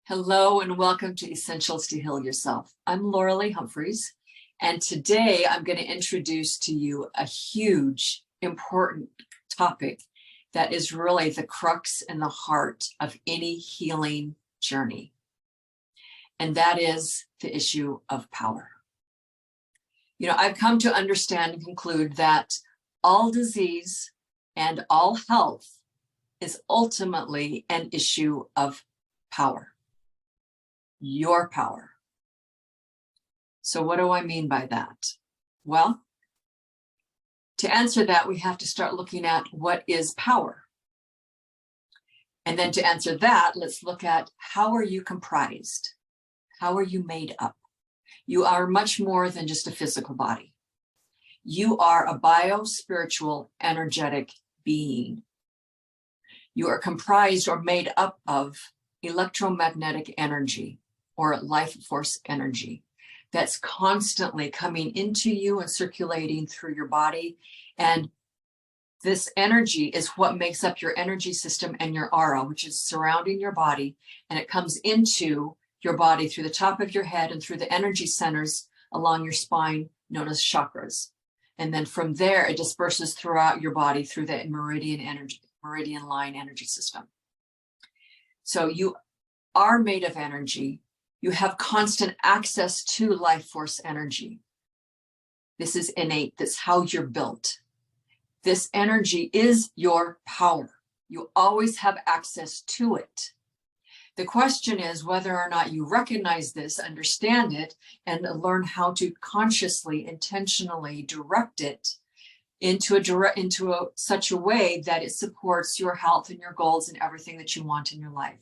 Hello and welcome to Essentials to Heal Yourself. I'm Laura Lee Humphreys, and today I'm going to introduce to you a huge, important topic that is really the crux and the heart of any healing journey, and that is the issue of power. You know, I've come to understand and conclude that all disease and all health is ultimately an issue of power. Your power. So what do I mean by that? Well, to answer that, we have to start looking at what is power. And then to answer that, let's look at how are you comprised? How are you made up? You are much more than just a physical body. You are a bio-spiritual, energetic being. You are comprised or made up of electromagnetic energy, or life force energy that's constantly coming into you and circulating through your body. And this energy is what makes up your energy system and your aura, which is surrounding your body. And it comes into your body through the top of your head and through the energy centers along your spine, known as chakras. And then from there, it disperses throughout your body through the meridian line energy system. So you are made of energy. You have constant access to life force energy. This is innate. That's how you're built. This energy is your power. You always have access to it. The question is whether or not you recognize this, understand it, and learn how to consciously, intentionally direct it into such a way that it supports your health and your goals and everything that you want in your life.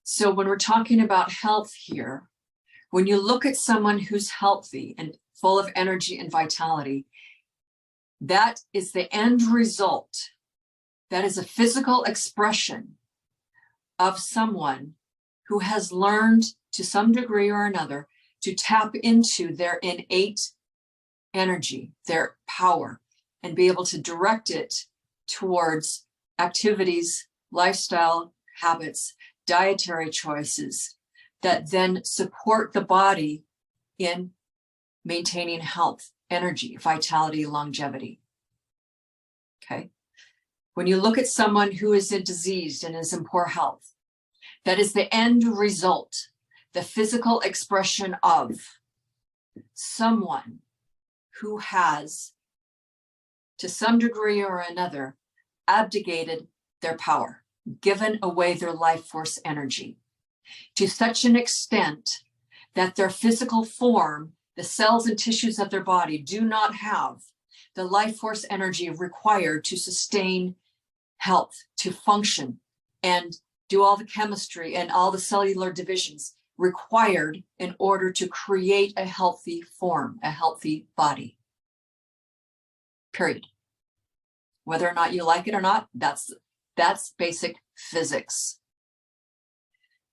So when we're talking about health here, when you look at someone who's healthy and full of energy and vitality, that is the end result. That is a physical expression of someone who has learned to some degree or another to tap into their innate energy, their power, and be able to direct it towards activities, lifestyle habits, dietary choices that then support the body in maintaining health, energy, vitality, longevity. Okay. When you look at someone who is diseased and is in poor health, that is the end result, the physical expression of someone who has, to some degree or another, abdicated their power, given away their life force energy to such an extent that their physical form, the cells and tissues of their body, do not have the life force energy required to sustain health, to function, and do all the chemistry and all the cellular divisions required in order to create a healthy form, a healthy body. Period. Whether or not you like it or not, that's basic physics.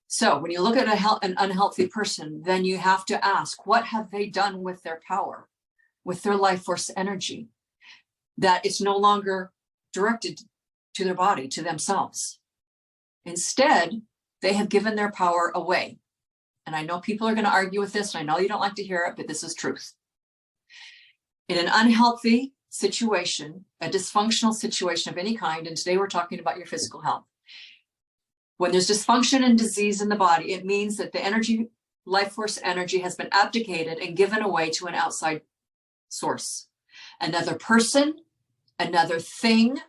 So when you look at an unhealthy person, then you have to ask, what have they done with their power, with their life force energy, that it's no longer directed to their body, to themselves. Instead, they have given their power away. And I know people are going to argue with this, and I know you don't like to hear it, but this is truth. In an unhealthy situation, a dysfunctional situation of any kind, and today we're talking about your physical health. When there's dysfunction and disease in the body, it means that the energy, life force energy, has been abdicated and given away to an outside source. Another person, another thing,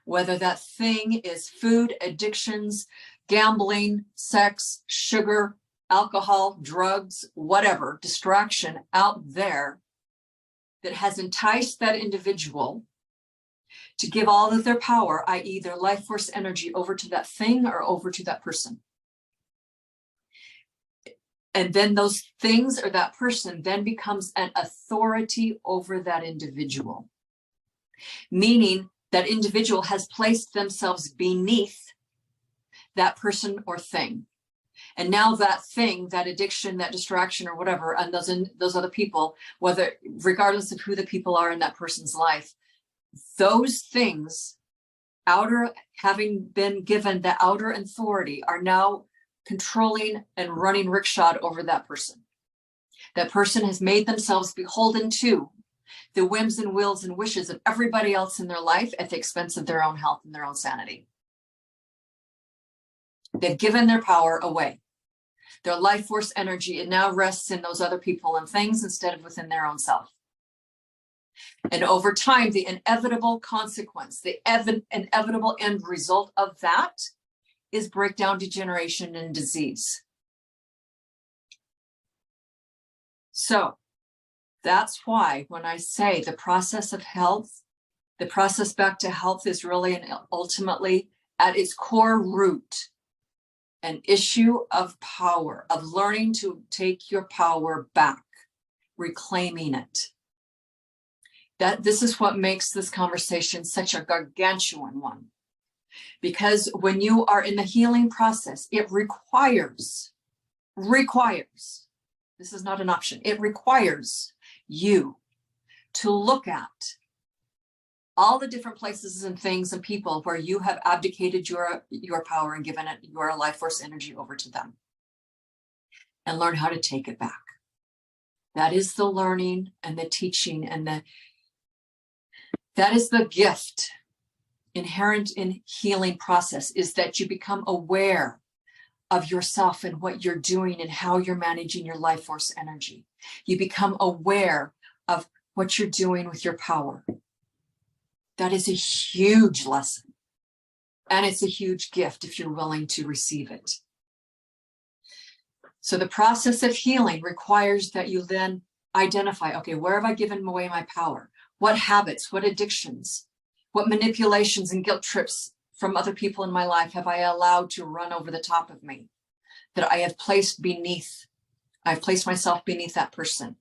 whether that thing is food, addictions, gambling, sex, sugar, alcohol, drugs, whatever, distraction out there, that has enticed that individual to give all of their power, i.e. their life force energy, over to that thing or over to that person. And then those things or that person then becomes an authority over that individual, meaning that individual has placed themselves beneath that person or thing. And now that thing, that addiction, that distraction or whatever, and those other people, whether, regardless of who the people are in that person's life, those things, having been given the outer authority, are now controlling and running rickshawed over that person. That person has made themselves beholden to the whims and wills and wishes of everybody else in their life at the expense of their own health and their own sanity. They've given their power away. Their life force energy, it now rests in those other people and things instead of within their own self. And over time, the inevitable consequence, the inevitable end result of that is breakdown, degeneration, and disease. So that's why when I say the process of health, the process back to health is really and ultimately at its core root, an issue of power, of learning to take your power back, reclaiming it. This is what makes this conversation such a gargantuan one. Because when you are in the healing process, it requires, this is not an option, it requires you to look at all the different places and things and people where you have abdicated your power and given it your life force energy over to them, and learn how to take it back. That is the learning and the teaching and that is the gift inherent in healing process, is that you become aware of yourself and what you're doing and how you're managing your life force energy. You become aware of what you're doing with your power. That is a huge lesson. And it's a huge gift if you're willing to receive it. So the process of healing requires that you then identify, okay, where have I given away my power? What habits, what addictions, what manipulations and guilt trips from other people in my life have I allowed to run over the top of me, that I have placed myself beneath that person.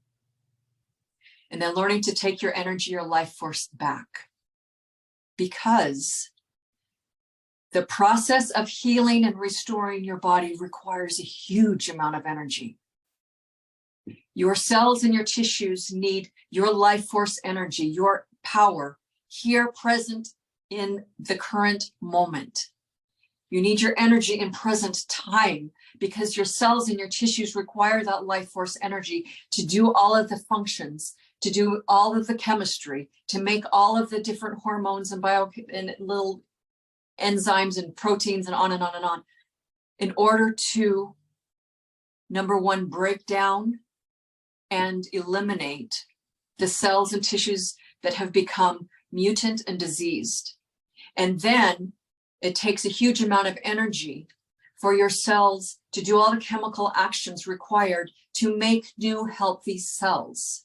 And then learning to take your energy, your life force back. Because the process of healing and restoring your body requires a huge amount of energy. Your cells and your tissues need your life force energy, your power, here present in the current moment. You need your energy in present time, because your cells and your tissues require that life force energy to do all of the functions, to do all of the chemistry, to make all of the different hormones and little enzymes and proteins and on and on and on, in order to, number one, break down and eliminate the cells and tissues that have become mutant and diseased. And then it takes a huge amount of energy for your cells to do all the chemical actions required to make new healthy cells,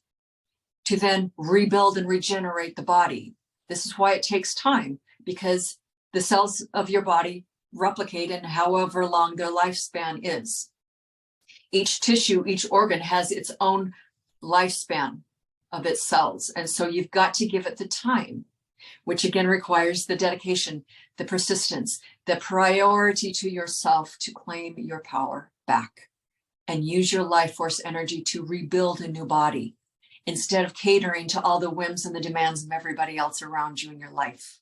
to then rebuild and regenerate the body. This is why it takes time, because the cells of your body replicate in however long their lifespan is. Each tissue, each organ has its own lifespan of its cells. And so you've got to give it the time, which again requires the dedication, the persistence, the priority to yourself to claim your power back and use your life force energy to rebuild a new body instead of catering to all the whims and the demands of everybody else around you in your life.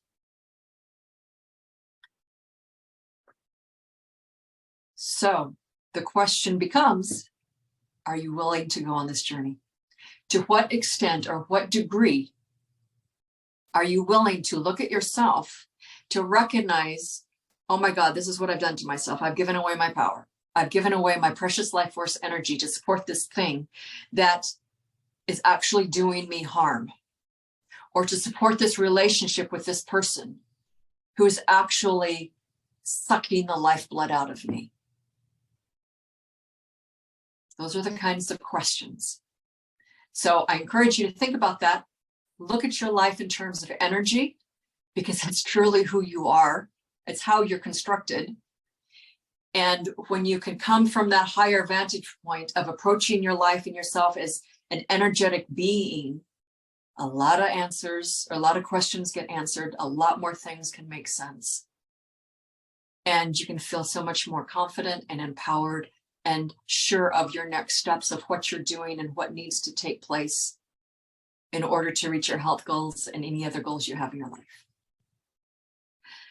So the question becomes, are you willing to go on this journey? To what extent or what degree are you willing to look at yourself, to recognize, oh my God, this is what I've done to myself. I've given away my power. I've given away my precious life force energy to support this thing that is actually doing me harm, or to support this relationship with this person who is actually sucking the lifeblood out of me. Those are the kinds of questions. So I encourage you to think about that. Look at your life in terms of energy, because it's truly who you are. It's how you're constructed. And when you can come from that higher vantage point of approaching your life and yourself as an energetic being, a lot of answers, or a lot of questions get answered. A lot more things can make sense. And you can feel so much more confident and empowered and sure of your next steps of what you're doing and what needs to take place in order to reach your health goals and any other goals you have in your life.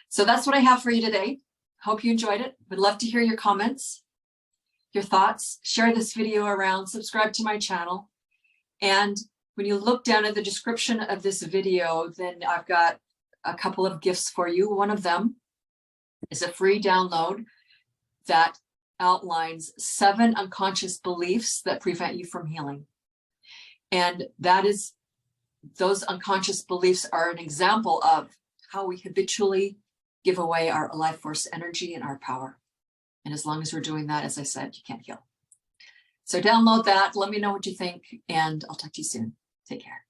So that's what I have for you today. Hope you enjoyed it. Would love to hear your comments. your thoughts, share this video around, subscribe to my channel. And when you look down at the description of this video, then I've got a couple of gifts for you. One of them is a free download that outlines 7 unconscious beliefs that prevent you from healing. And those unconscious beliefs are an example of how we habitually give away our life force energy and our power. And as long as we're doing that, as I said, you can't heal. So download that, let me know what you think, and I'll talk to you soon. Take care.